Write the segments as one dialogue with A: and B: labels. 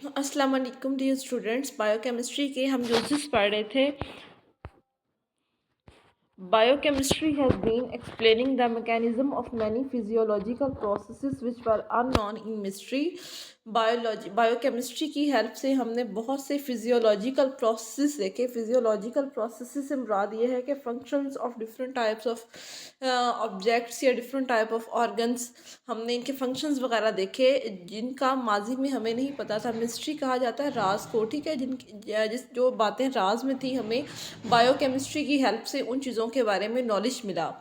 A: अस्सलाम वालेकुम dear students. Biochemistry के हम यूजेस पढ़ रहे थे। Biochemistry has been explaining the mechanism of many physiological processes which were unknown in mystery. Biochemistry की हेल्प से हमने बहुत से फिजियोलॉजिकल प्रोसेसेस देखे। फिजियोलॉजिकल प्रोसेसेस से मुराद ये है कि functions of different types of objects या डिफरेंट टाइप ऑफ ऑर्गन्स, हमने इनके फंक्शंस वगैरह देखे जिनका माजी में हमें नहीं पता था। मिस्ट्री कहा जाता है राज को, ठीक है। जो बातें राज में थी, हमें बायोकेमिस्ट्री की हेल्प से उन चीज़ों के बारे में नॉलेज मिला।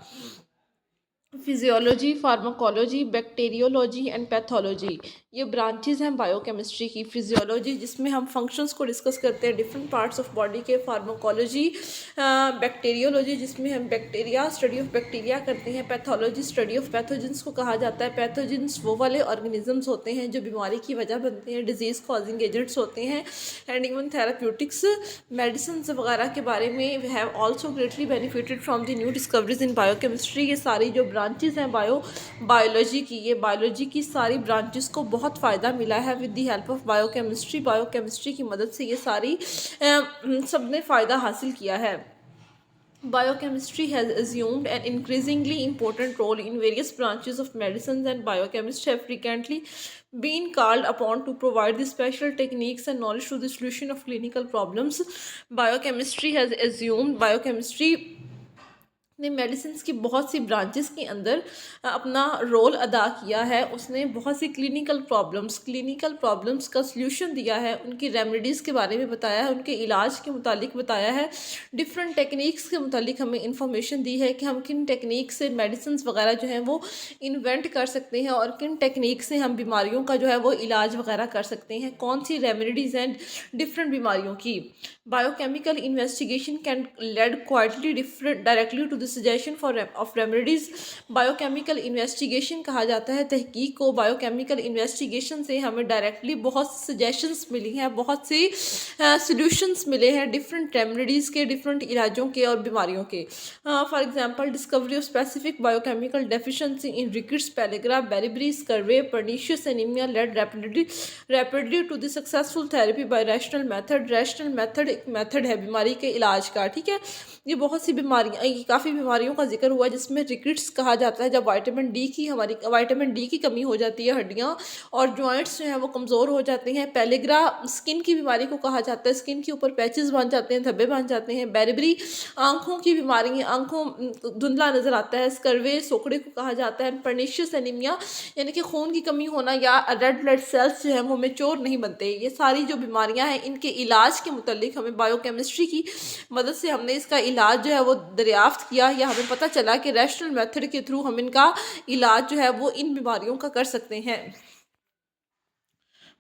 A: Physiology, pharmacology, bacteriology and pathology, ये ब्रांचेस हैं बायोकेमिस्ट्री की। फिजियोलॉजी जिसमें हम फंक्शंस को डिस्कस करते हैं डिफरेंट पार्ट्स ऑफ बॉडी के। फार्माकोलॉजी, बैक्टीरियोलॉजी जिसमें हम बैक्टीरिया, स्टडी ऑफ बैक्टीरिया करते हैं। पैथोलॉजी, स्टडी ऑफ पैथोजेंस को कहा जाता है। पैथोजेंस वो वाले ऑर्गेनिजम्स होते हैं जो बीमारी की वजह बनते हैं, डिजीज़ कॉजिंग एजेंट्स होते हैं। एंड इवन थेराप्यूटिक्स, मेडिसिन वगैरह के बारे में have also greatly benefited from the new discoveries in biochemistry. ये सारी जो ब्रांचेस हैं बायोलॉजी की, ये बायोलॉजी की सारी ब्रांचेस को बहुत फ़ायदा मिला है with the help of biochemistry. Biochemistry की मदद से ये सारी सब ने फ़ायदा हासिल किया है। Biochemistry has assumed an increasingly important role in various branches of medicine, and biochemists have frequently been called upon to provide the special techniques and knowledge to the solution of clinical problems. Biochemistry ने medicine की बहुत सी branches के अंदर अपना role अदा किया है। उसने बहुत सी क्लिनिकल प्रॉब्लम्स का सल्यूशन दिया है, उनकी रेमेडीज़ के बारे में बताया है, उनके इलाज के मुतालिक बताया है, डिफरेंट टेक्निक्स के मुतालिक हमें इंफॉर्मेशन दी है कि हम किन टेक्निक से मेडिसिन वगैरह जो हैं वो इन्वेंट कर सकते हैं और किन टेक्निक से हम बीमारियों का जो है वो इलाज वगैरह कर सकते हैं, कौन सी रेमेडीज़ हैं डिफरेंट बीमारियों की। Biochemical investigation can lead quietly different directly to the suggestion of remedies. Biochemical investigation कहा जाता है तहकीक को। बायोकेमिकल इन्वेस्टिगेशन से हमें डायरेक्टली बहुत सजेशंस मिली हैं, बहुत सी सॉल्यूशंस मिले हैं डिफरेंट रेमेडीज़ के, डिफरेंट इलाजों के और बीमारियों के। For example, discovery of specific biochemical deficiency in rickets, pellagra, beriberi, scurvy, pernicious anaemia led rapidly to the successful therapy by rational method. Rational method एक मेथड है बीमारी के इलाज का, ठीक है। ये बहुत सी बीमारियाँ, काफ़ी बीमारियों का जिक्र हुआ जिसमें रिकेट्स कहा जाता है जब विटामिन डी की कमी हो जाती है, हड्डियाँ और जॉइंट्स जो हैं वो कमज़ोर हो जाते हैं। पेलिग्रा स्किन की बीमारी को कहा जाता है, स्किन के ऊपर पैचेस बन जाते हैं, धब्बे बन जाते हैं। बेरीबरी आँखों की बीमारी, आँखों धुंधला नज़र आता है। स्कर्वे सोकड़े को कहा जाता है। पर्नीशियस एनीमिया यानी कि खून की कमी होना या रेड ब्लड सेल्स जो हैं वो मैच्योर नहीं बनते। ये सारी जो बीमारियां हैं इनके इलाज के मुतालिक हमें बायोकेमिस्ट्री की मदद से हमने इसका इलाज जो है वो दरियाफ्त किया, या हमें पता चला कि रैशनल मेथड के थ्रू हम इनका इलाज जो है वो इन बीमारियों का कर सकते हैं।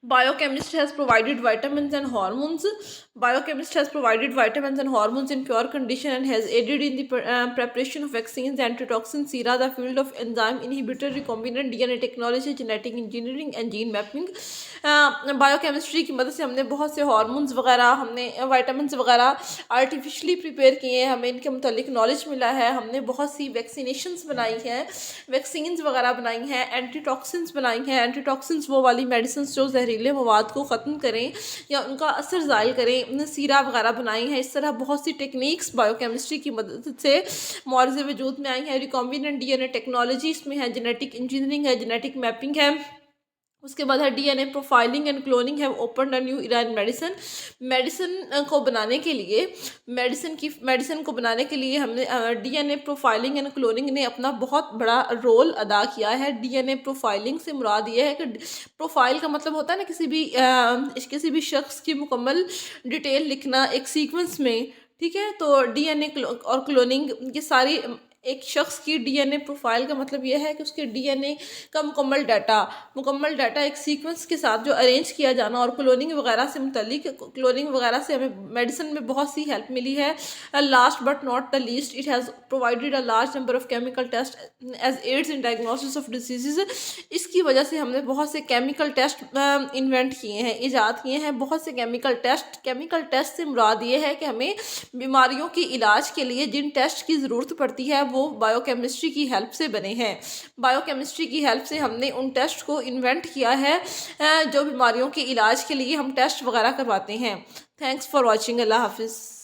A: Biochemist has provided vitamins and hormones. Biochemist has provided vitamins and hormones in pure condition and has aided in the preparation of vaccines, antitoxins, sera, the field of enzyme inhibitor, recombinant DNA technology, genetic engineering and gene mapping. Biochemistry की मदद से हमने बहुत से hormones वगैरह, हमने vitamins वगैरह artificially prepare किए हैं, हमें इनके मुतालिक नॉलेज मिला है। हमने बहुत सी वैक्सीनेशंस बनाई हैं, वैक्सीन्स वगैरह बनाई हैं, एंटीटॉक्सिन्स बनाई हैं। एंटीटॉक्सिन्स वो वाली मेडिसिन जो जहरीले मवाद को ख़त्म करें या उनका असर ज़ायल करें, सीरा वगैरह बनाई हैं। इस तरह बहुत सी टेक्निक्स बायोकेमिस्ट्री की मदद से मौरज़े वजूद में आई हैं। रिकॉम्बिनेंट डीएनए टेक्नोलॉजी इसमें है, जेनेटिक इंजीनियरिंग है, जेनेटिक मैपिंग है। उसके बाद है डीएनए प्रोफाइलिंग एंड क्लोनिंग है open a new era in medicine को बनाने के लिए, मेडिसिन को बनाने के लिए हमने डीएनए प्रोफाइलिंग एंड क्लोनिंग ने अपना बहुत बड़ा रोल अदा किया है। डीएनए प्रोफाइलिंग से मुराद ये है कि प्रोफाइल का मतलब होता है ना किसी भी शख्स की मुकम्मल डिटेल लिखना एक सीक्वेंस में, ठीक है। तो डीएनए और क्लोनिंग ये सारी एक शख्स की डीएनए प्रोफाइल का मतलब यह है कि उसके डीएनए का मुकम्मल डाटा एक सीक्वेंस के साथ जो अरेंज किया जाना। और क्लोनिंग वगैरह से हमें मेडिसिन में बहुत सी हेल्प मिली है। Last but not the least, it has provided a large number of chemical test as aids in diagnosis of disease. इसकी वजह से हमने बहुत से केमिकल टेस्ट इन्वेंट किए हैं, ईजाद किए हैं। बहुत से केमिकल टेस्ट से मुराद ये है कि हमें बीमारियों के इलाज के लिए जिन टेस्ट की ज़रूरत पड़ती है وہ بایو کیمسٹری کی ہیلپ سے بنے ہیں۔ بایو کیمسٹری کی ہیلپ سے ہم نے ان ٹیسٹ کو انوینٹ کیا ہے جو بیماریوں کے علاج کے لیے ہم ٹیسٹ وغیرہ کرواتے ہیں۔ Thanks for watching. اللہ حافظ۔